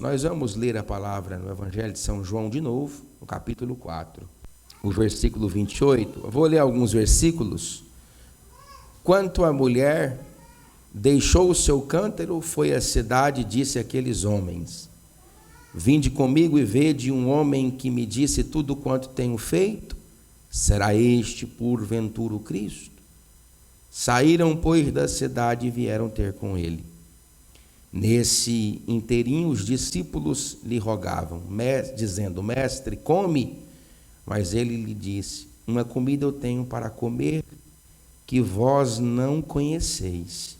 nós vamos ler a palavra no Evangelho de São João de novo, no capítulo 4, o versículo 28. Eu vou ler alguns versículos. Quanto a mulher deixou o seu cântaro, foi à cidade e disse àqueles homens: vinde comigo e vede um homem que me disse tudo quanto tenho feito. Será este porventura o Cristo? Saíram, pois, da cidade e vieram ter com ele. Nesse inteirinho, os discípulos lhe rogavam, dizendo: mestre, come. Mas ele lhe disse: uma comida eu tenho para comer, que vós não conheceis.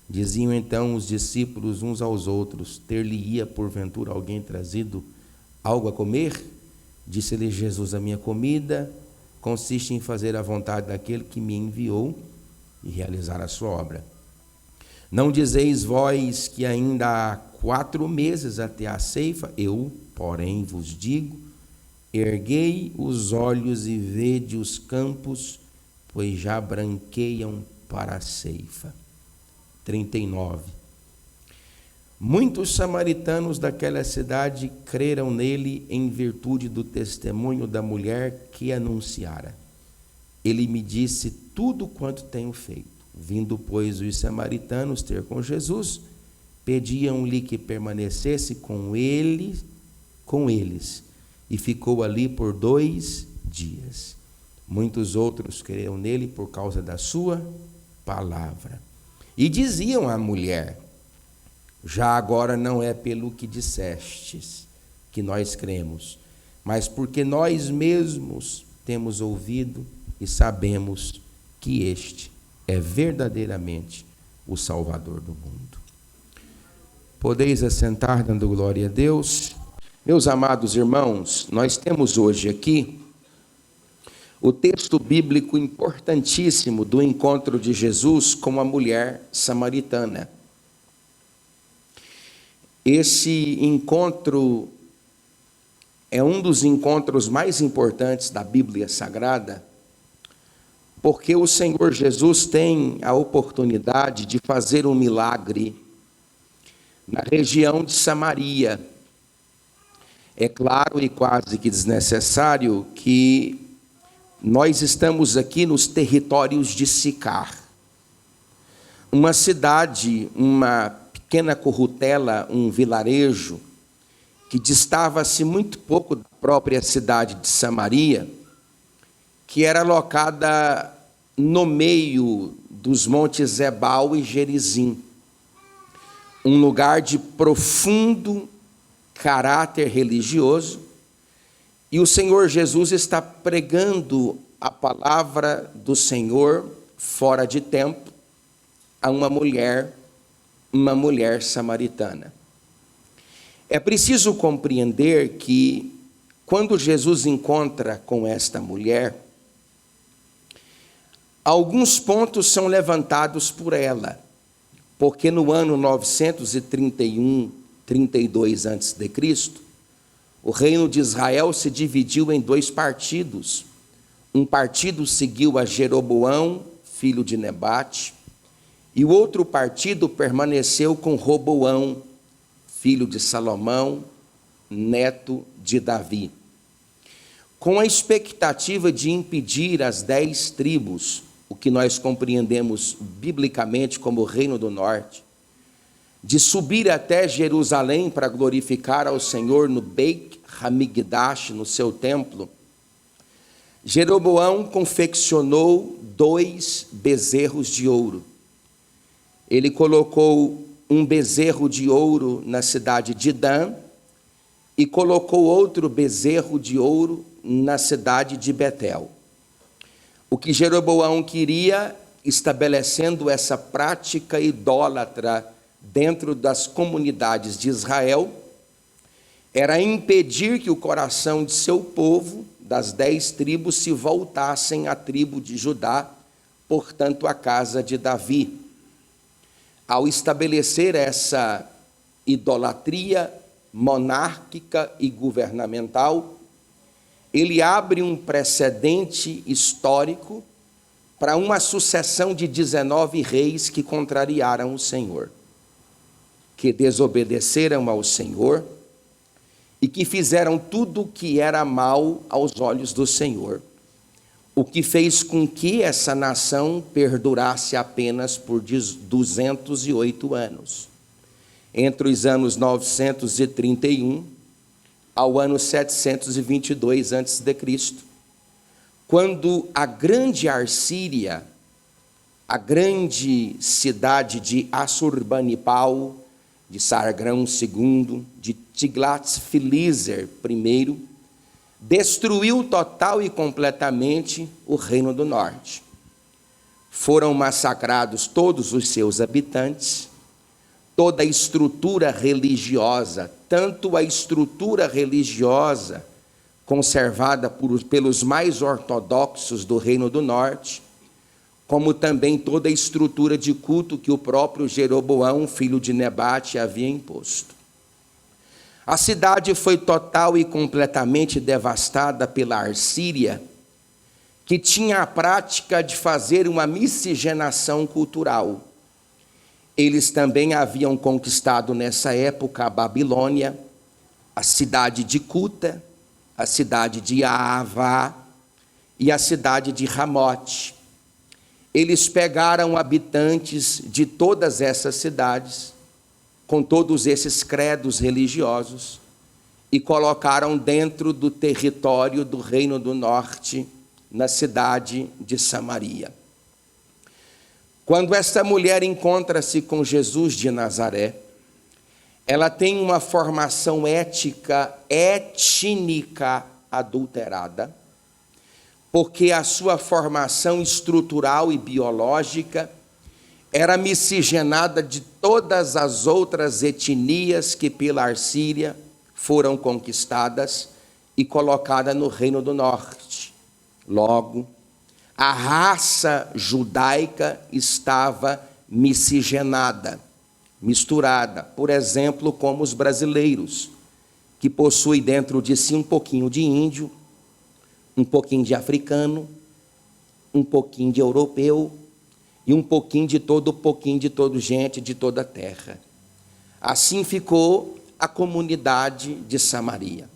Diziam então os discípulos uns aos outros: ter-lhe-ia porventura alguém trazido algo a comer? Disse-lhe Jesus: a minha comida consiste em fazer a vontade daquele que me enviou e realizar a sua obra. Não dizeis vós que ainda há 4 meses até a ceifa? Eu, porém, vos digo: erguei os olhos e vede os campos, pois já branqueiam para a ceifa. 39. Muitos samaritanos daquela cidade creram nele em virtude do testemunho da mulher que anunciara. Ele me disse tudo quanto tenho feito. Vindo, pois, os samaritanos ter com Jesus, pediam-lhe que permanecesse com eles, e ficou ali por 2 dias. Muitos outros creram nele por causa da sua palavra. E diziam à mulher: já agora não é pelo que dissestes que nós cremos, mas porque nós mesmos temos ouvido e sabemos que este é verdadeiramente o Salvador do mundo. Podeis assentar dando glória a Deus. Meus amados irmãos, nós temos hoje aqui o texto bíblico importantíssimo do encontro de Jesus com a mulher samaritana. Esse encontro é um dos encontros mais importantes da Bíblia Sagrada, porque o Senhor Jesus tem a oportunidade de fazer um milagre na região de Samaria. É claro e quase que desnecessário que nós estamos aqui nos territórios de Sicar, uma cidade, uma pequena currutela, um vilarejo, que distava-se muito pouco da própria cidade de Samaria, que era alocada no meio dos montes Ebal e Gerizim, um lugar de profundo caráter religioso, e o Senhor Jesus está pregando a palavra do Senhor fora de tempo a uma mulher samaritana. É preciso compreender que quando Jesus encontra com esta mulher, alguns pontos são levantados por ela, porque no ano 931, 32 a.C., o reino de Israel se dividiu em 2 partidos. Um partido seguiu a Jeroboão, filho de Nebate, e o outro partido permaneceu com Roboão, filho de Salomão, neto de Davi, com a expectativa de impedir as 10 tribos, o que nós compreendemos biblicamente como o Reino do Norte, de subir até Jerusalém para glorificar ao Senhor no Beit Hamikdash, no seu templo. Jeroboão confeccionou 2 bezerros de ouro. Ele colocou um bezerro de ouro na cidade de Dan e colocou outro bezerro de ouro na cidade de Betel. O que Jeroboão queria, estabelecendo essa prática idólatra dentro das comunidades de Israel, era impedir que o coração de seu povo, das 10 tribos, se voltassem à tribo de Judá, portanto, à casa de Davi. Ao estabelecer essa idolatria monárquica e governamental, ele abre um precedente histórico para uma sucessão de 19 reis que contrariaram o Senhor, que desobedeceram ao Senhor e que fizeram tudo o que era mal aos olhos do Senhor, o que fez com que essa nação perdurasse apenas por 208 anos, entre os anos 931 ao ano 722 a.C., quando a grande Assíria, a grande cidade de Assurbanipal, de Sargão II, de Tiglat-Pileser I, destruiu total e completamente o Reino do Norte. Foram massacrados todos os seus habitantes, toda a estrutura religiosa, tanto a estrutura religiosa conservada pelos mais ortodoxos do Reino do Norte, como também toda a estrutura de culto que o próprio Jeroboão, filho de Nebate, havia imposto. A cidade foi total e completamente devastada pela Assíria, que tinha a prática de fazer uma miscigenação cultural. Eles também haviam conquistado nessa época a Babilônia, a cidade de Cuta, a cidade de Avá e a cidade de Ramote. Eles pegaram habitantes de todas essas cidades, com todos esses credos religiosos, e colocaram dentro do território do Reino do Norte, na cidade de Samaria. Quando esta mulher encontra-se com Jesus de Nazaré, ela tem uma formação étnica adulterada, porque a sua formação estrutural e biológica era miscigenada de todas as outras etnias que pela Assíria foram conquistadas e colocadas no Reino do Norte. Logo, a raça judaica estava miscigenada, misturada, por exemplo, como os brasileiros, que possuem dentro de si um pouquinho de índio, um pouquinho de africano, um pouquinho de europeu e um pouquinho de todo gente de toda a terra. Assim ficou a comunidade de Samaria.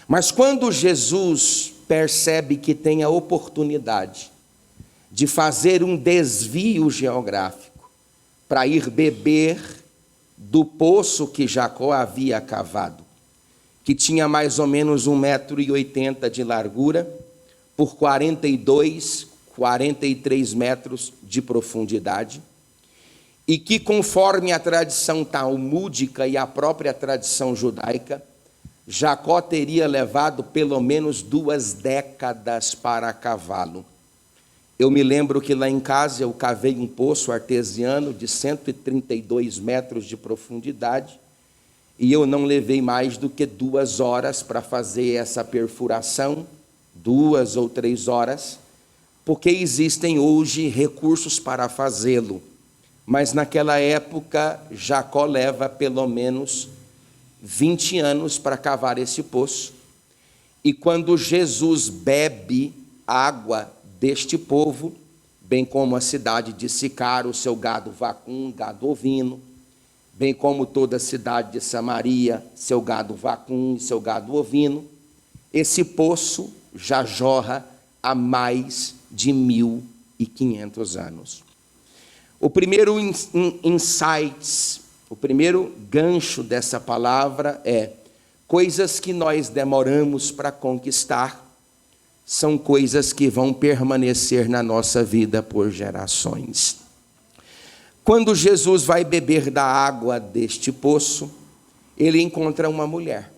Mas quando Jesus percebe que tem a oportunidade de fazer um desvio geográfico para ir beber do poço que Jacó havia cavado, que tinha mais ou menos 1,80 m de largura, por 43 metros de profundidade, e que, conforme a tradição talmúdica e a própria tradição judaica, Jacó teria levado pelo menos 2 décadas para cavá-lo. Eu me lembro que lá em casa eu cavei um poço artesiano de 132 metros de profundidade, e eu não levei mais do que 2 horas para fazer essa perfuração, 2 ou 3 horas, porque existem hoje recursos para fazê-lo. Mas naquela época, Jacó leva pelo menos 20 anos para cavar esse poço. E quando Jesus bebe água deste povo, bem como a cidade de Sicar, o seu gado vacum, gado ovino, bem como toda a cidade de Samaria, seu gado vacum e seu gado ovino, esse poço já jorra há mais de 1.500 anos. O primeiro insight, o primeiro gancho dessa palavra é: coisas que nós demoramos para conquistar são coisas que vão permanecer na nossa vida por gerações. Quando Jesus vai beber da água deste poço, ele encontra uma mulher.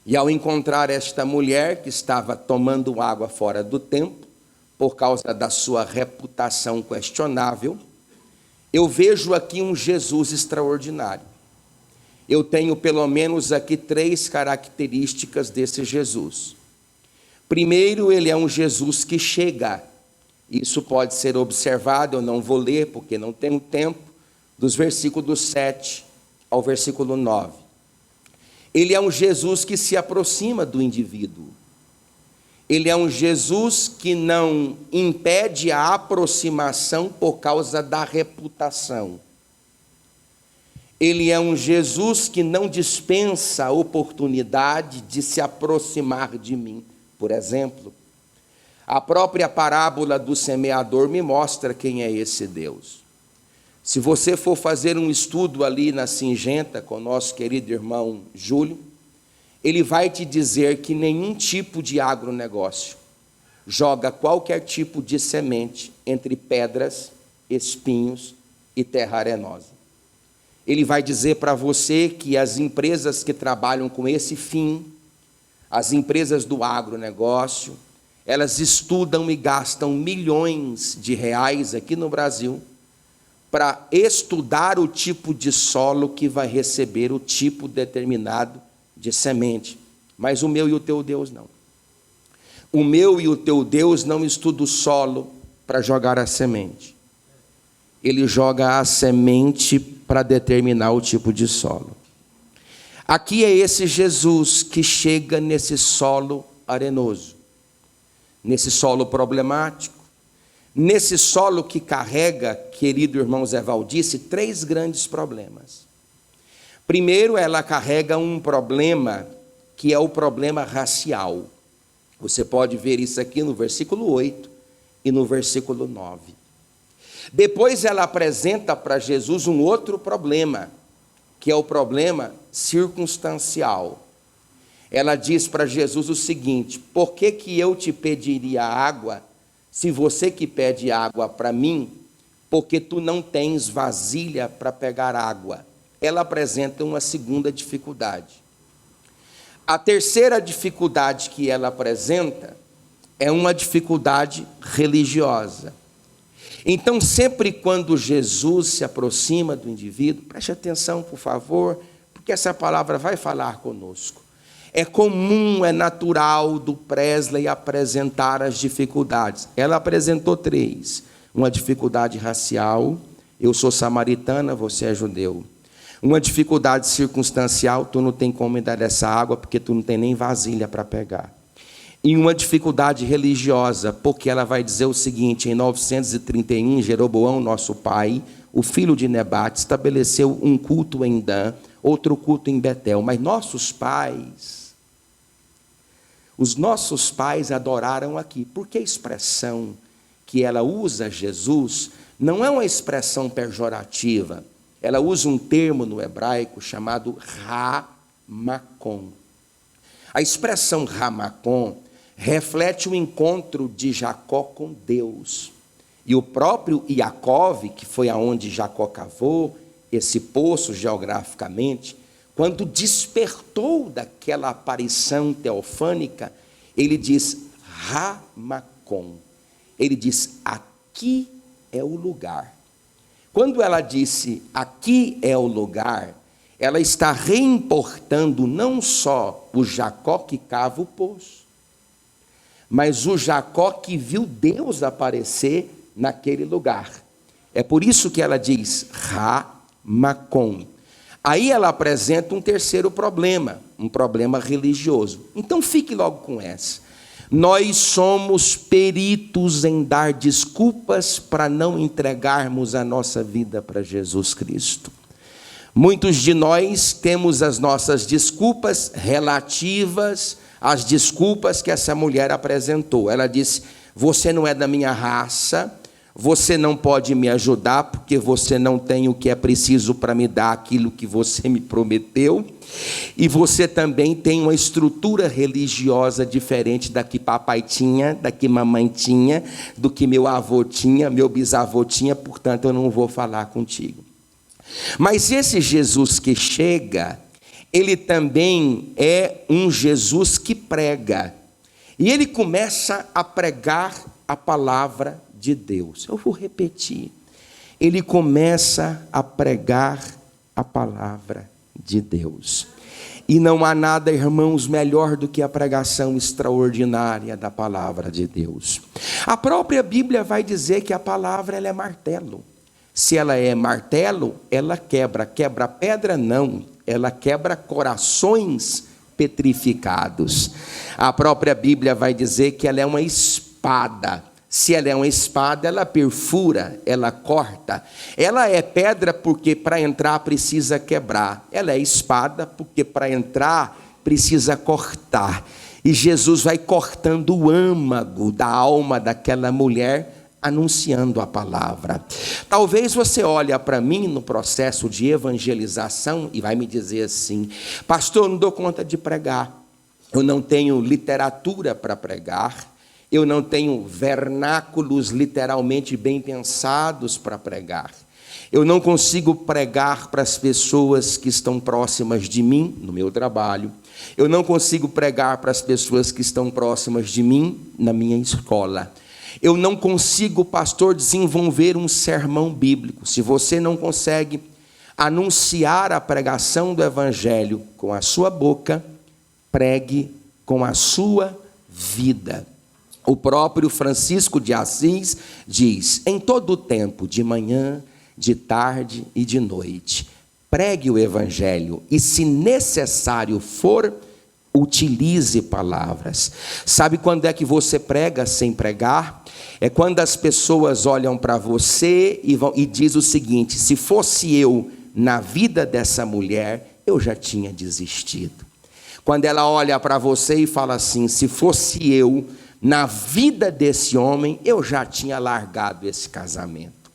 E ao encontrar esta mulher, que estava tomando água fora do templo, por causa da sua reputação questionável, eu vejo aqui um Jesus extraordinário. Eu tenho pelo menos aqui 3 características desse Jesus. Primeiro, ele é um Jesus que chega. Isso pode ser observado, eu não vou ler porque não tenho tempo, dos versículos 7 ao versículo 9. Ele é um Jesus que se aproxima do indivíduo. Ele é um Jesus que não impede a aproximação por causa da reputação. Ele é um Jesus que não dispensa a oportunidade de se aproximar de mim. Por exemplo, a própria parábola do semeador me mostra quem é esse Deus. Se você for fazer um estudo ali na Singenta com o nosso querido irmão Júlio, ele vai te dizer que nenhum tipo de agronegócio joga qualquer tipo de semente entre pedras, espinhos e terra arenosa. Ele vai dizer para você que as empresas que trabalham com esse fim, as empresas do agronegócio, elas estudam e gastam milhões de reais aqui no Brasil para estudar o tipo de solo que vai receber o tipo determinado de semente. Mas o meu e o teu Deus não. O meu e o teu Deus não estuda o solo para jogar a semente. Ele joga a semente para determinar o tipo de solo. Aqui é esse Jesus que chega nesse solo arenoso, nesse solo problemático, nesse solo que carrega, querido irmão Zé Valdice, 3 grandes problemas. Primeiro, ela carrega um problema que é o problema racial. Você pode ver isso aqui no versículo 8 e no versículo 9. Depois ela apresenta para Jesus um outro problema, que é o problema circunstancial. Ela diz para Jesus o seguinte: por que que eu te pediria água, se você que pede água para mim, porque tu não tens vasilha para pegar água? Ela apresenta uma segunda dificuldade. A terceira dificuldade que ela apresenta é uma dificuldade religiosa. Então, sempre quando Jesus se aproxima do indivíduo, preste atenção, por favor, porque essa palavra vai falar conosco. É comum, é natural do Presley apresentar as dificuldades. Ela apresentou 3. Uma dificuldade racial, eu sou samaritana, você é judeu. Uma dificuldade circunstancial, tu não tem como me dar essa água, porque tu não tem nem vasilha para pegar. E uma dificuldade religiosa, porque ela vai dizer o seguinte: em 931, Jeroboão, nosso pai, o filho de Nebate, estabeleceu um culto em Dan, outro culto em Betel, mas os nossos pais adoraram aqui. Porque a expressão que ela usa, Jesus, não é uma expressão pejorativa. Ela usa um termo no hebraico chamado Ramakon. A expressão Ramakon reflete o encontro de Jacó com Deus. E o próprio Iacove, que foi aonde Jacó cavou esse poço geograficamente, quando despertou daquela aparição teofânica, ele diz Ramakon. Ele diz: aqui é o lugar. Quando ela disse aqui é o lugar, ela está reimportando não só o Jacó que cava o poço, mas o Jacó que viu Deus aparecer naquele lugar. É por isso que ela diz Ramakon. Aí ela apresenta um terceiro problema, um problema religioso. Então fique logo com essa. Nós somos peritos em dar desculpas para não entregarmos a nossa vida para Jesus Cristo. Muitos de nós temos as nossas desculpas relativas às desculpas que essa mulher apresentou. Ela disse: você não é da minha raça, você não pode me ajudar porque você não tem o que é preciso para me dar aquilo que você me prometeu, e você também tem uma estrutura religiosa diferente da que papai tinha, da que mamãe tinha, do que meu avô tinha, meu bisavô tinha, portanto eu não vou falar contigo. Mas esse Jesus que chega, ele também é um Jesus que prega, e ele começa a pregar a palavra de Deus. Eu vou repetir. Ele começa a pregar a palavra de Deus. E não há nada, irmãos, melhor do que a pregação extraordinária da palavra de Deus. A própria Bíblia vai dizer que a palavra ela é martelo. Se ela é martelo, ela quebra. Quebra pedra? Não. Ela quebra corações petrificados. A própria Bíblia vai dizer que ela é uma espada. Se ela é uma espada, ela perfura, ela corta. Ela é pedra porque para entrar precisa quebrar. Ela é espada porque para entrar precisa cortar. E Jesus vai cortando o âmago da alma daquela mulher, anunciando a palavra. Talvez você olhe para mim no processo de evangelização e vai me dizer assim: pastor, eu não dou conta de pregar. Eu não tenho literatura para pregar. Eu não tenho vernáculos literalmente bem pensados para pregar. Eu não consigo pregar para as pessoas que estão próximas de mim, no meu trabalho. Eu não consigo pregar para as pessoas que estão próximas de mim, na minha escola. Eu não consigo, pastor, desenvolver um sermão bíblico. Se você não consegue anunciar a pregação do evangelho com a sua boca, pregue com a sua vida. O próprio Francisco de Assis diz: em todo o tempo, de manhã, de tarde e de noite, pregue o evangelho e, se necessário for, utilize palavras. Sabe quando é que você prega sem pregar? É quando as pessoas olham para você e diz o seguinte: se fosse eu na vida dessa mulher, eu já tinha desistido. Quando ela olha para você e fala assim: se fosse eu na vida desse homem, eu já tinha largado esse casamento.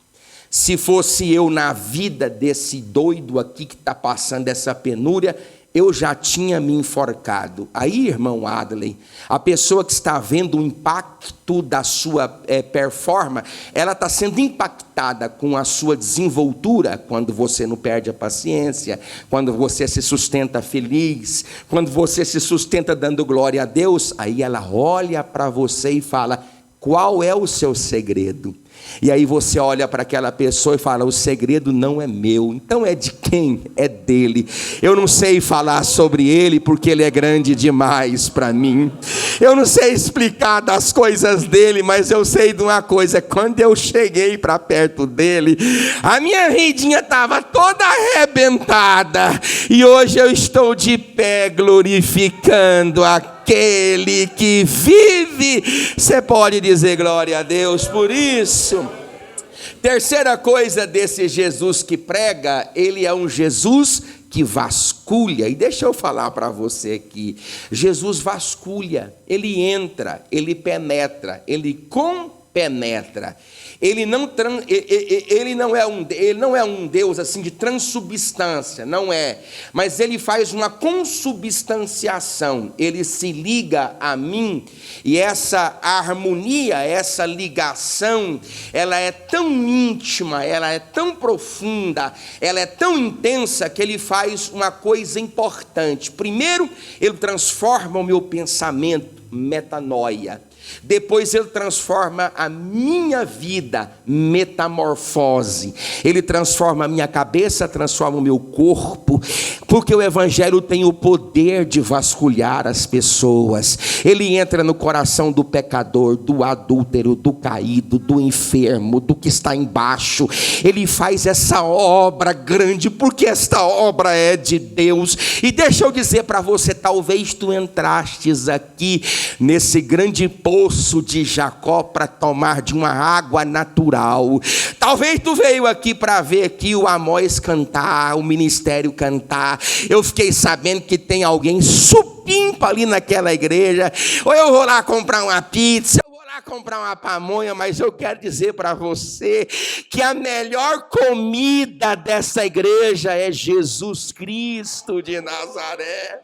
Se fosse eu na vida desse doido aqui que está passando essa penúria, eu já tinha me enforcado. Aí, irmão Adley, a pessoa que está vendo o impacto da sua performance, ela está sendo impactada com a sua desenvoltura, quando você não perde a paciência, quando você se sustenta feliz, quando você se sustenta dando glória a Deus. Aí ela olha para você e fala: qual é o seu segredo? E aí você olha para aquela pessoa e fala: o segredo não é meu. Então é de quem? É dele. Eu não sei falar sobre ele porque ele é grande demais para mim. Eu não sei explicar das coisas dele, mas eu sei de uma coisa: quando eu cheguei para perto dele, a minha vidinha estava toda arrebentada, e hoje eu estou de pé glorificando aquele que vive. Você pode dizer glória a Deus por isso? Terceira coisa desse Jesus que prega: ele é um Jesus que vasculha. E deixa eu falar para você aqui: Jesus vasculha, ele entra, ele penetra, ele compenetra. Ele não é um Deus assim de transubstância, não é. Mas ele faz uma consubstanciação. Ele se liga a mim, e essa harmonia, essa ligação, ela é tão íntima, ela é tão profunda, ela é tão intensa, que ele faz uma coisa importante. Primeiro, ele transforma o meu pensamento, metanoia. Depois ele transforma a minha vida, metamorfose. Ele transforma a minha cabeça, transforma o meu corpo, porque o evangelho tem o poder de vasculhar as pessoas. Ele entra no coração do pecador, do adúltero, do caído, do enfermo, do que está embaixo. Ele faz essa obra grande, porque esta obra é de Deus. E deixa eu dizer para você: talvez tu entrastes aqui nesse grande poço de Jacó para tomar de uma água natural. Talvez tu veio aqui para ver aqui o Amós cantar, o ministério cantar. Eu fiquei sabendo que tem alguém supimpa ali naquela igreja. Ou eu vou lá comprar uma pizza, comprar uma pamonha. Mas eu quero dizer para você que a melhor comida dessa igreja é Jesus Cristo de Nazaré.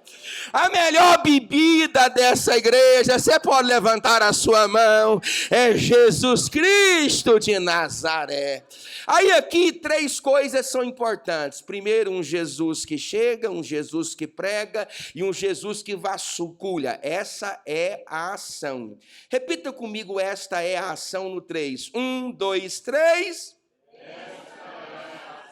A melhor bebida dessa igreja, você pode levantar a sua mão, é Jesus Cristo de Nazaré. Aí aqui 3 coisas são importantes. Primeiro, um Jesus que chega, um Jesus que prega e um Jesus que vasculha. Essa é a ação. Repita comigo: esta é a ação no 3. 1, 2, 3.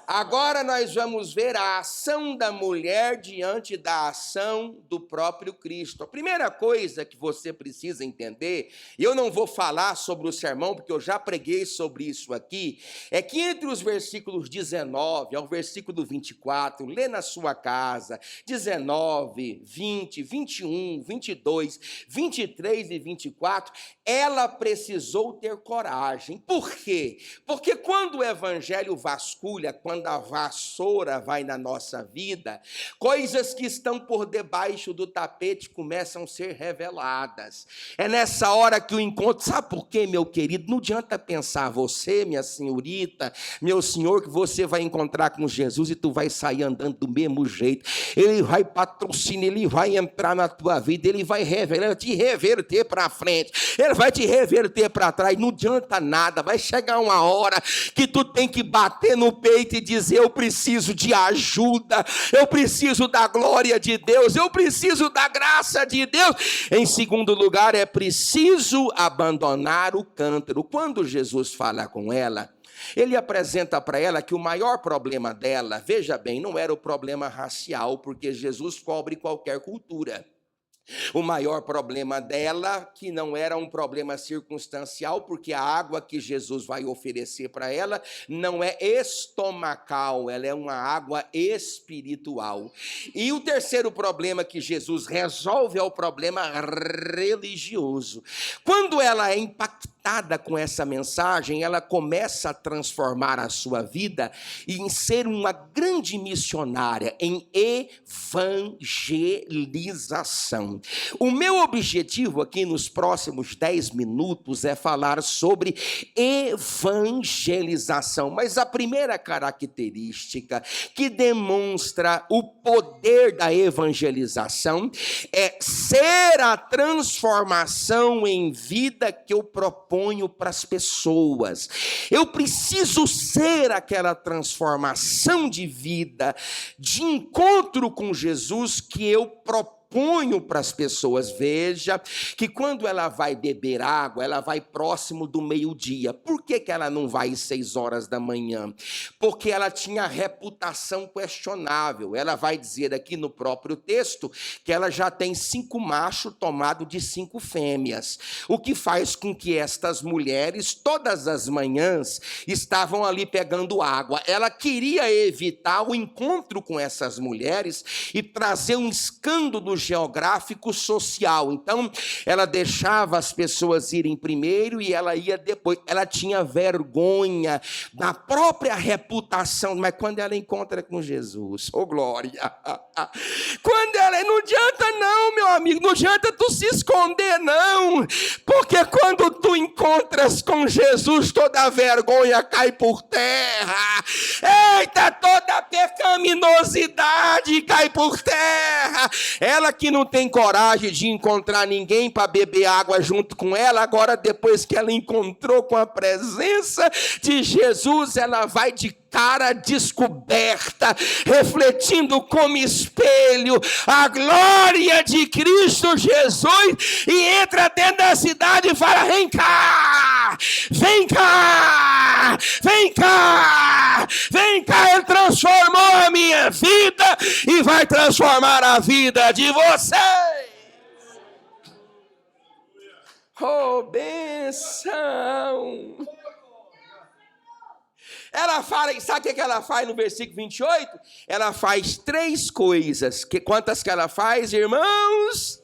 Agora nós vamos ver a ação da mulher diante da ação do próprio Cristo. A primeira coisa que você precisa entender, e eu não vou falar sobre o sermão, porque eu já preguei sobre isso aqui, é que entre os versículos 19 ao versículo 24, lê na sua casa, 19, 20, 21, 22, 23 e 24, ela precisou ter coragem. Por quê? Porque quando o evangelho vasculha, quando a vassoura vai na nossa vida, coisas que estão por debaixo do tapete começam a ser reveladas. É nessa hora que o encontro, sabe por quê, meu querido? Não adianta pensar você, minha senhorita, meu senhor, que você vai encontrar com Jesus e tu vai sair andando do mesmo jeito. Ele vai patrocinar, ele vai entrar na tua vida, ele vai revelar, te reverter para frente, ele vai te reverter para trás. Não adianta nada, vai chegar uma hora que tu tem que bater no peito e dizer: eu preciso de ajuda, eu preciso da glória de Deus, eu preciso da graça de Deus. Em segundo lugar, é preciso abandonar o cântaro. Quando Jesus fala com ela, ele apresenta para ela que o maior problema dela, veja bem, não era o problema racial, porque Jesus cobre qualquer cultura. O maior problema dela, que não era um problema circunstancial, porque a água que Jesus vai oferecer para ela não é estomacal, ela é uma água espiritual. E o terceiro problema que Jesus resolve é o problema religioso. Quando ela é impactada com essa mensagem, ela começa a transformar a sua vida em ser uma grande missionária, em evangelização. O meu objetivo aqui nos próximos 10 minutos é falar sobre evangelização, mas a primeira característica que demonstra o poder da evangelização é ser a transformação em vida que eu proponho para as pessoas. Eu preciso ser aquela transformação de vida, de encontro com Jesus que eu proponho para as pessoas. Veja que quando ela vai beber água, ela vai próximo do meio-dia. Por que ela não vai às 6 horas da manhã? Porque ela tinha reputação questionável. Ela vai dizer aqui no próprio texto que ela já tem 5 machos tomados de 5 fêmeas. O que faz com que estas mulheres, todas as manhãs, estavam ali pegando água. Ela queria evitar o encontro com essas mulheres e trazer um escândalo geográfico social. Então, ela deixava as pessoas irem primeiro e ela ia depois. Ela tinha vergonha da própria reputação, mas quando ela encontra com Jesus, oh glória! Quando ela, não adianta não, meu amigo, não adianta tu se esconder não, porque quando tu encontras com Jesus, toda a vergonha cai por terra. Eita, toda a pecaminosidade cai por terra. Ela que não tem coragem de encontrar ninguém para beber água junto com ela, agora depois que ela encontrou com a presença de Jesus, ela vai de cara descoberta, refletindo como espelho a glória de Cristo Jesus, e entra dentro da cidade e fala: vem cá, vem cá, vem cá, vem cá. Ele transformou a minha vida e vai transformar a vida de vocês. Oh, benção! Ela fala, sabe o que ela faz no versículo 28? Ela faz 3 coisas. Quantas que ela faz, irmãos?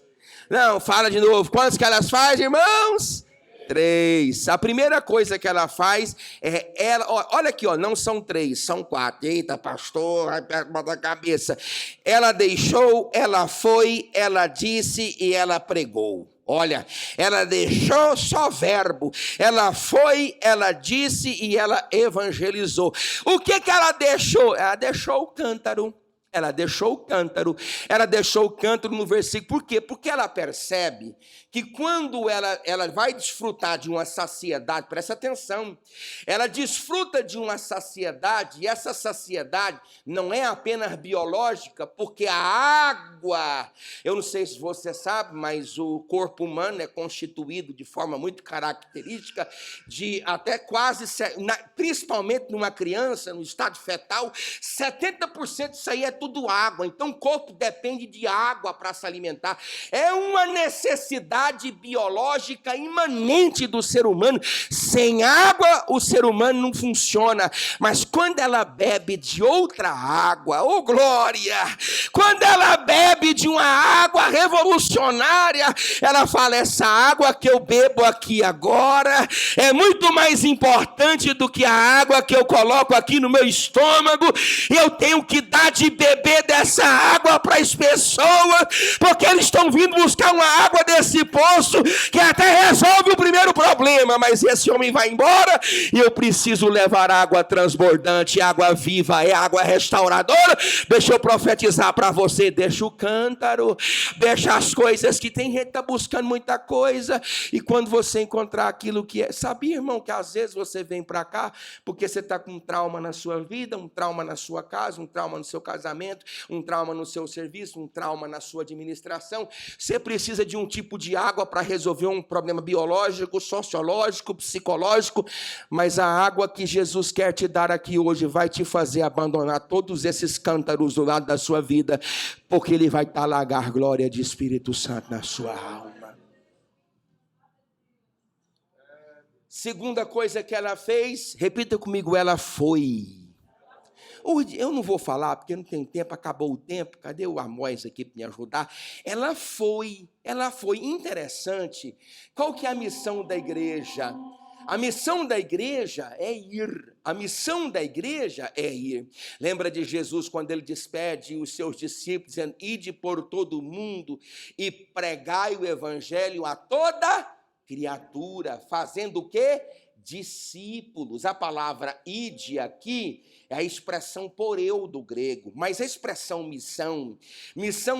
Não, fala de novo. Quantas que ela faz, irmãos? 3. A primeira coisa que ela faz é ela. Olha aqui, não são 3, são 4. Eita, pastor, vai botar a cabeça. Ela deixou, ela foi, ela disse e ela pregou. Olha, ela deixou só verbo, ela foi, ela disse e ela evangelizou. O que ela deixou? Ela deixou o cântaro. Ela deixou o cântaro. Ela deixou o cântaro no versículo. Por quê? Porque ela percebe que quando ela vai desfrutar de uma saciedade, presta atenção, ela desfruta de uma saciedade, e essa saciedade não é apenas biológica, porque a água, eu não sei se você sabe, mas o corpo humano é constituído de forma muito característica de até quase, principalmente numa criança, no estado fetal, 70% disso aí é tudo água. Então o corpo depende de água para se alimentar. É uma necessidade biológica imanente do ser humano. Sem água o ser humano não funciona. Mas quando ela bebe de outra água, oh glória! Quando ela bebe de uma água revolucionária, ela fala: essa água que eu bebo aqui agora é muito mais importante do que a água que eu coloco aqui no meu estômago. E eu tenho que dar de beber dessa água para as pessoas, porque eles estão vindo buscar uma água desse poço que até resolve o primeiro problema, mas esse homem vai embora e eu preciso levar água transbordante, água viva, é água restauradora. Deixa eu profetizar para você: deixa o cântaro, deixa as coisas que tem gente que está buscando muita coisa, e quando você encontrar aquilo que é, sabia, irmão, que às vezes você vem para cá porque você está com um trauma na sua vida, um trauma na sua casa, um trauma no seu casamento, um trauma no seu serviço, um trauma na sua administração. Você precisa de um tipo de água para resolver um problema biológico, sociológico, psicológico, mas a água que Jesus quer te dar aqui hoje vai te fazer abandonar todos esses cântaros do lado da sua vida, porque ele vai talagar glória de Espírito Santo na sua alma. Segunda coisa que ela fez, repita comigo: ela foi. Eu não vou falar porque não tem tempo, acabou o tempo. Cadê o Amós aqui para me ajudar? Ela foi. Interessante. Qual que é a missão da igreja? A missão da igreja é ir. A missão da igreja é ir. Lembra de Jesus quando ele despede os seus discípulos, dizendo: ide por todo o mundo e pregai o evangelho a toda criatura, fazendo o quê? Discípulos. A palavra ide aqui é a expressão poreu do grego, mas a expressão missão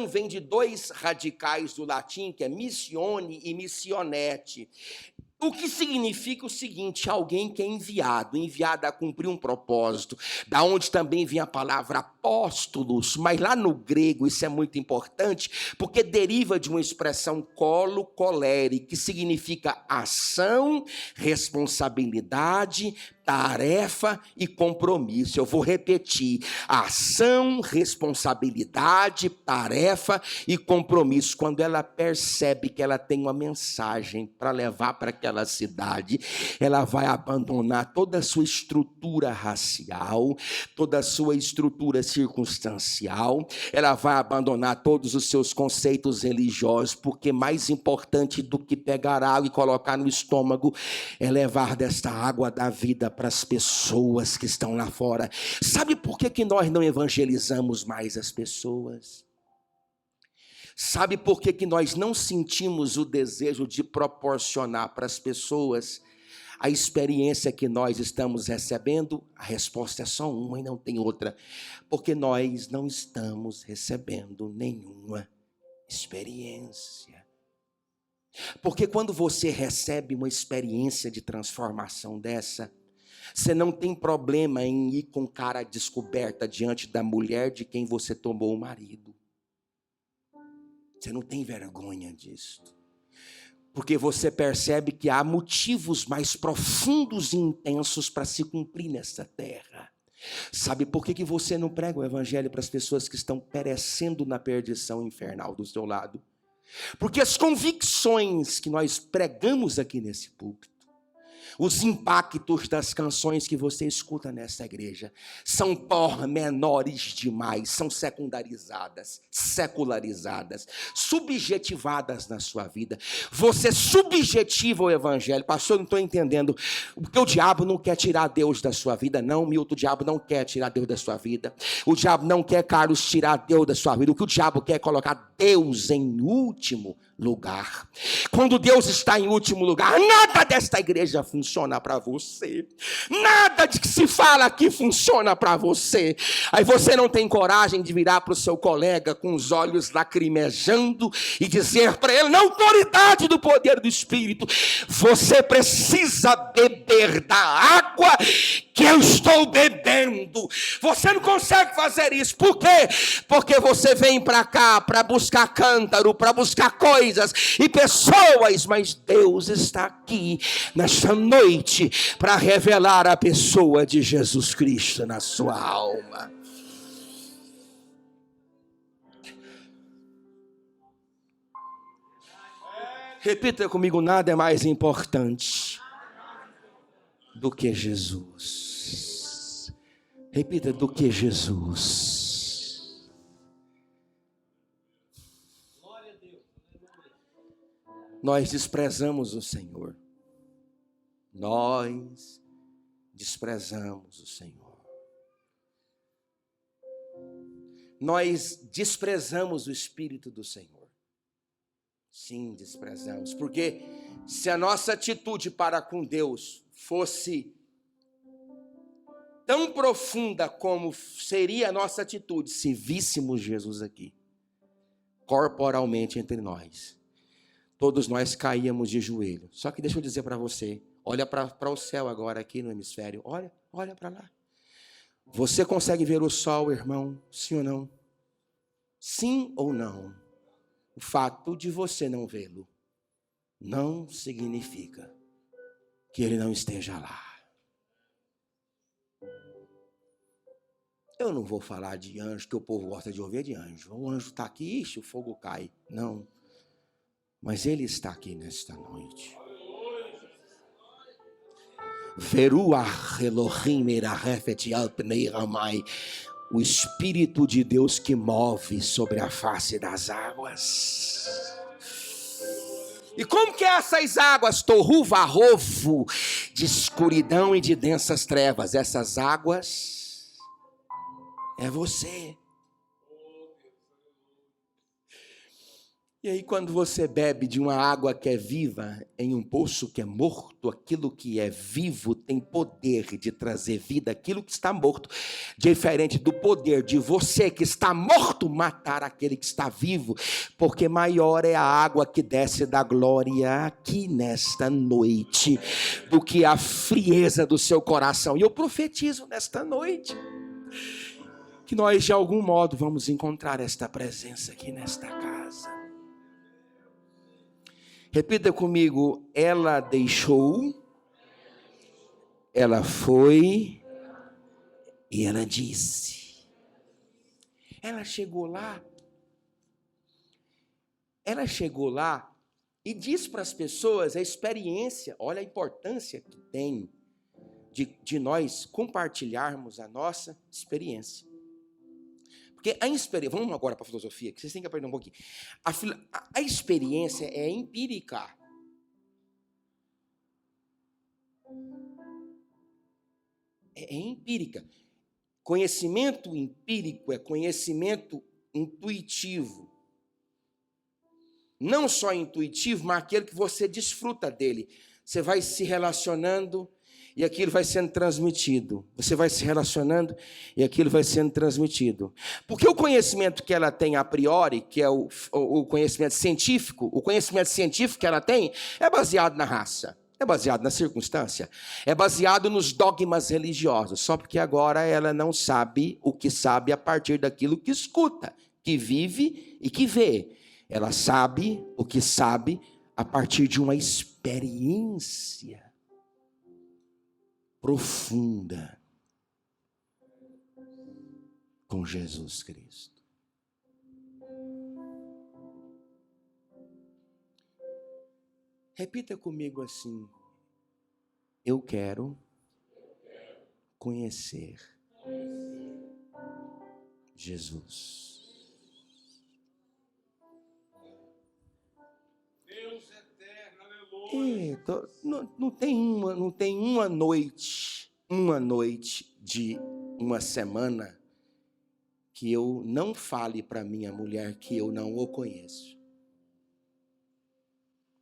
vem de dois radicais do latim, que é missione e missionete. O que significa o seguinte: alguém que é enviado a cumprir um propósito, da onde também vem a palavra apóstolos, mas lá no grego isso é muito importante, porque deriva de uma expressão colere, que significa ação, responsabilidade, tarefa e compromisso. Eu vou repetir: ação, responsabilidade, tarefa e compromisso. Quando ela percebe que ela tem uma mensagem para levar para aquela cidade, ela vai abandonar toda a sua estrutura racial, toda a sua estrutura circunstancial, ela vai abandonar todos os seus conceitos religiosos, porque mais importante do que pegar água e colocar no estômago é levar desta água da vida para as pessoas que estão lá fora. Sabe por que nós não evangelizamos mais as pessoas? Sabe por que nós não sentimos o desejo de proporcionar para as pessoas a experiência que nós estamos recebendo? A resposta é só uma e não tem outra. Porque nós não estamos recebendo nenhuma experiência. Porque quando você recebe uma experiência de transformação dessa, você não tem problema em ir com cara descoberta diante da mulher de quem você tomou o marido. Você não tem vergonha disso. Porque você percebe que há motivos mais profundos e intensos para se cumprir nessa terra. Sabe por que você não prega o evangelho para as pessoas que estão perecendo na perdição infernal do seu lado? Porque as convicções que nós pregamos aqui nesse púlpito, os impactos das canções que você escuta nessa igreja são pormenores demais, são secundarizadas, secularizadas, subjetivadas na sua vida. Você subjetiva o evangelho. Pastor, eu não estou entendendo. Porque o diabo não quer tirar Deus da sua vida. Não, Milton, o diabo não quer tirar Deus da sua vida. O diabo não quer, Carlos, tirar Deus da sua vida. O que o diabo quer é colocar Deus em último lugar. Quando Deus está em último lugar, nada desta igreja funciona para você. Nada de que se fala aqui funciona para você. Aí você não tem coragem de virar para o seu colega com os olhos lacrimejando e dizer para ele, na autoridade do poder do Espírito, você precisa beber da água que eu estou bebendo. Você não consegue fazer isso. Por quê? Porque você vem para cá para buscar cântaro, para buscar coisas e pessoas, mas Deus está aqui nesta noite para revelar a pessoa de Jesus Cristo na sua alma. Repita comigo, nada é mais importante do que Jesus. Repita, do que Jesus. Nós desprezamos o Senhor. Nós desprezamos o Senhor. Nós desprezamos o Espírito do Senhor. Sim, desprezamos. Porque se a nossa atitude para com Deus fosse tão profunda como seria a nossa atitude se víssemos Jesus aqui, corporalmente entre nós, todos nós caíamos de joelho. Só que deixa eu dizer para você, olha para o céu agora aqui no hemisfério, olha para lá. Você consegue ver o sol, irmão? Sim ou não? Sim ou não? O fato de você não vê-lo não significa que ele não esteja lá. Eu não vou falar de anjo, que o povo gosta de ouvir de anjo. O anjo está aqui, ixi, o fogo cai. Não. Mas ele está aqui nesta noite. O Espírito de Deus que move sobre a face das águas. E como que é essas águas? Torru varrovo, de escuridão e de densas trevas. Essas águas é você. E aí quando você bebe de uma água que é viva, em um poço que é morto, aquilo que é vivo tem poder de trazer vida, aquilo que está morto, diferente do poder de você que está morto matar aquele que está vivo, porque maior é a água que desce da glória aqui nesta noite, do que a frieza do seu coração. E eu profetizo nesta noite, que nós de algum modo vamos encontrar esta presença aqui nesta casa. Repita comigo, ela deixou, ela foi e ela disse. Ela chegou lá e diz para as pessoas a experiência, olha a importância que tem de nós compartilharmos a nossa experiência. Porque a experiência, vamos agora para a filosofia, que vocês têm que aprender um pouquinho. A experiência é empírica. É empírica. Conhecimento empírico é conhecimento intuitivo. Não só intuitivo, mas aquele que você desfruta dele. Você vai se relacionando e aquilo vai sendo transmitido. Você vai se relacionando e aquilo vai sendo transmitido. Porque o conhecimento que ela tem a priori, que é o conhecimento científico que ela tem, é baseado na raça, é baseado na circunstância, é baseado nos dogmas religiosos. Só porque agora ela não sabe o que sabe a partir daquilo que escuta, que vive e que vê. Ela sabe o que sabe a partir de uma experiência profunda com Jesus Cristo. Repita comigo assim: eu quero conhecer Jesus. Não tem uma noite de uma semana que eu não fale para minha mulher que eu não o conheço.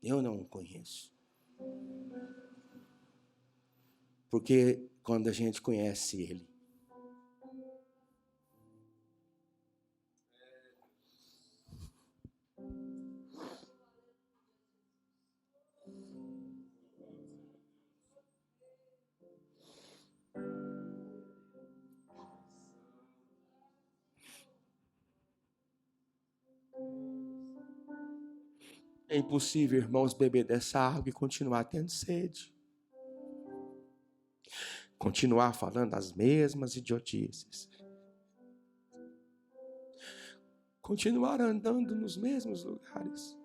Eu não o conheço. Porque quando a gente conhece Ele, é impossível, irmãos, beber dessa água e continuar tendo sede. Continuar falando as mesmas idiotices. Continuar andando nos mesmos lugares.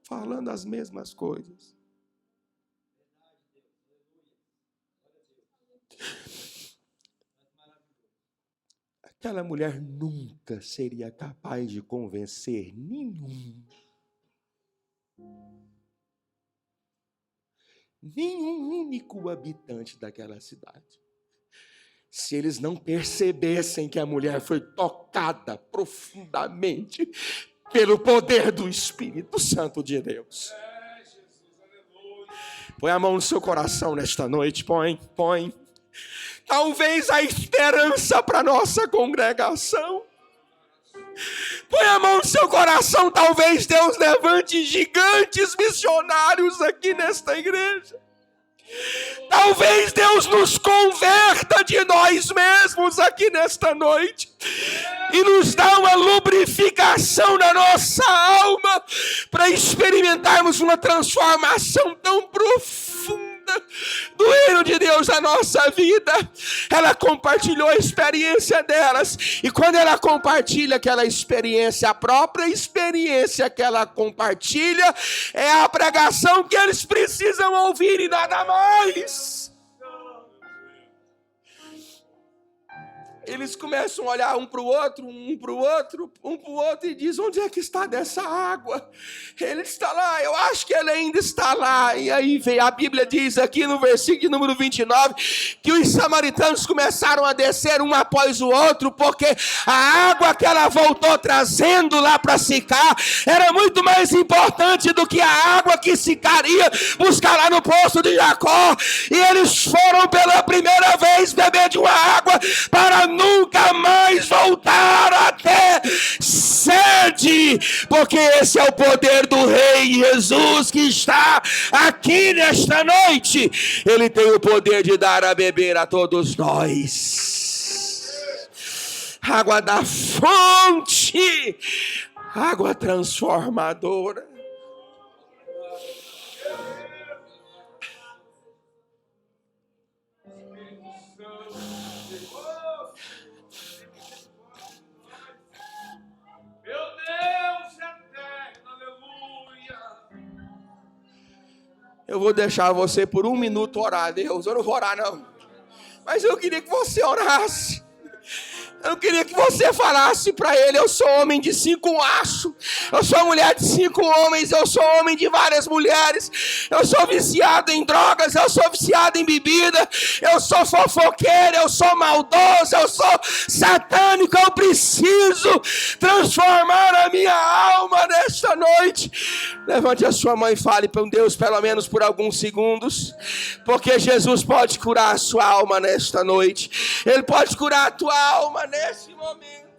Falando as mesmas coisas. Aquela mulher nunca seria capaz de convencer nenhum único habitante daquela cidade. Se eles não percebessem que a mulher foi tocada profundamente pelo poder do Espírito Santo de Deus. Põe a mão no seu coração nesta noite, põe. Talvez a esperança para nossa congregação. Põe a mão no seu coração, talvez Deus levante gigantes missionários aqui nesta igreja. Talvez Deus nos converta de nós mesmos aqui nesta noite e nos dá uma lubrificação na nossa alma para experimentarmos uma transformação tão profunda do reino de Deus na nossa vida. Ela compartilhou a experiência delas, e quando ela compartilha aquela experiência, a própria experiência que ela compartilha é a pregação que eles precisam ouvir e nada mais. Eles começam a olhar um para o outro e dizem: onde é que está dessa água? Ele está lá, eu acho que ele ainda está lá. E aí vem, a Bíblia diz aqui no versículo número 29, que os samaritanos começaram a descer um após o outro, porque a água que ela voltou trazendo lá para Sicá era muito mais importante do que a água que Sicar ia buscar lá no poço de Jacó. E eles foram pela primeira vez beber de uma água para nunca mais voltar a ter sede, porque esse é o poder do Rei Jesus que está aqui nesta noite. Ele tem o poder de dar a beber a todos nós. Água da fonte, água transformadora. Eu vou deixar você por 1 minuto orar, Deus. Eu não vou orar, não. Mas eu queria que você orasse. Eu queria que você falasse para ele: eu sou homem de 5 machos, eu sou mulher de 5 homens, eu sou homem de várias mulheres, eu sou viciado em drogas, eu sou viciado em bebida, eu sou fofoqueiro, eu sou maldoso, eu sou satânico. Eu preciso transformar a minha alma nesta noite. Levante a sua mão e fale para Deus, pelo menos por alguns segundos, porque Jesus pode curar a sua alma nesta noite. Ele pode curar a tua alma nesse momento.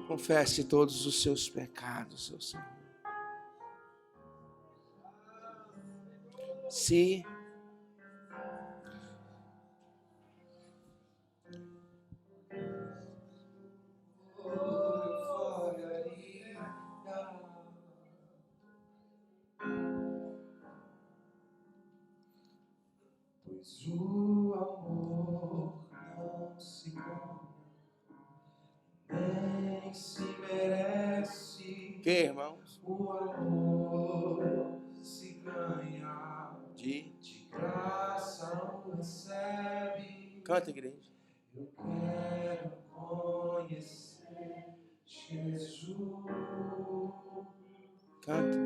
Confesse todos os seus pecados, seu Senhor. Se pois o amor não se ganha, nem se merece. que, irmãos? O amor se ganha, de graça não recebe. Canta, igreja. Eu quero conhecer Jesus. Canta.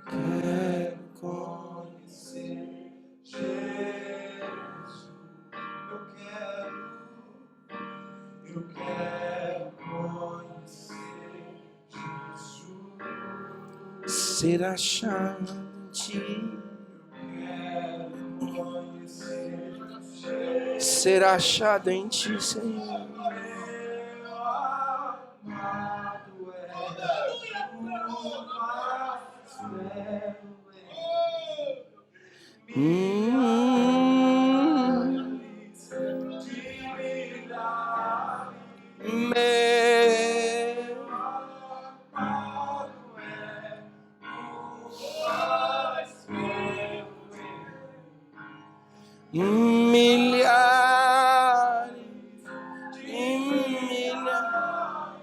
Eu quero conhecer Jesus. Eu quero conhecer Jesus. Ser achado em ti. Eu quero conhecer Jesus. Ser achado em ti, Senhor. Meu amado é o mais belo Meu amado é o mais belo milhares e milhares.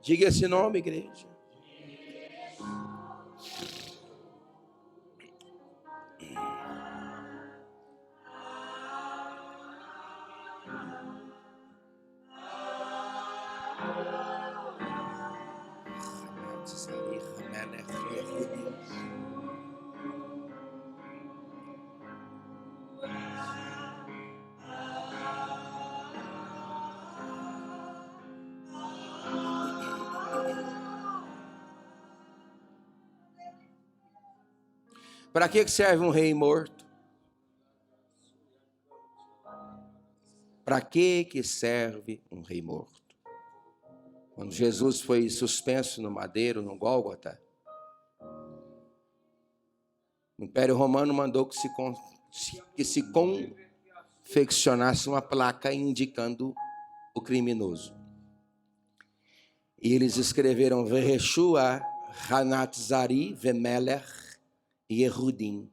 Diga esse nome, igreja. Para que serve um rei morto? Para que serve um rei morto? Quando Jesus foi suspenso no madeiro, no Gólgota, o Império Romano mandou que se confeccionasse uma placa indicando o criminoso. E eles escreveram Vereshua, Hanatzari, Vemeler e Erudim.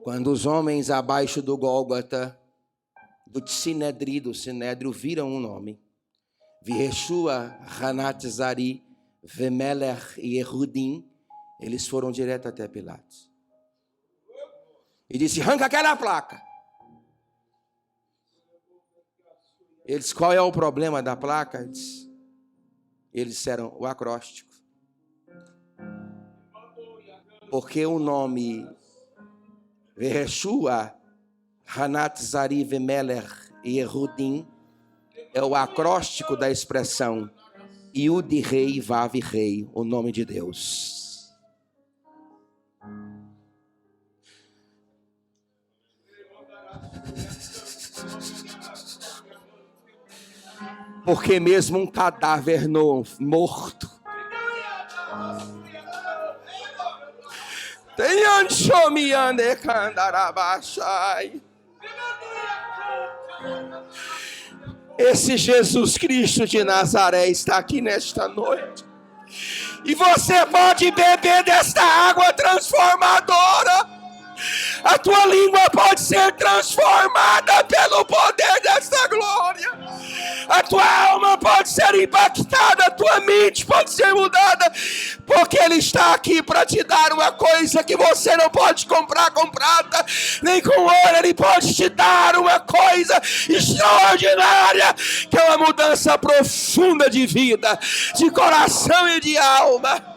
Quando os homens abaixo do Gólgota, do Sinédrio, viram um nome, Vereshua, Hanatzari, Vemeler e Erudim, eles foram direto até Pilatos. E disse, arranca aquela placa. Eles, qual é o problema da placa? Eles disseram, o acróstico. Porque o nome Vereshua, Hanatzari, Vemeler e Erudim é o acróstico da expressão Yud Rei, Vav Rei, o nome de Deus. Porque mesmo um cadáver morto esse Jesus Cristo de Nazaré está aqui nesta noite. E você pode beber desta água transformadora. A tua língua pode ser transformada pelo poder desta glória. A tua alma pode ser impactada, a tua mente pode ser mudada, porque Ele está aqui para te dar uma coisa que você não pode comprar com prata, nem com ouro. Ele pode te dar uma coisa extraordinária, que é uma mudança profunda de vida, de coração e de alma.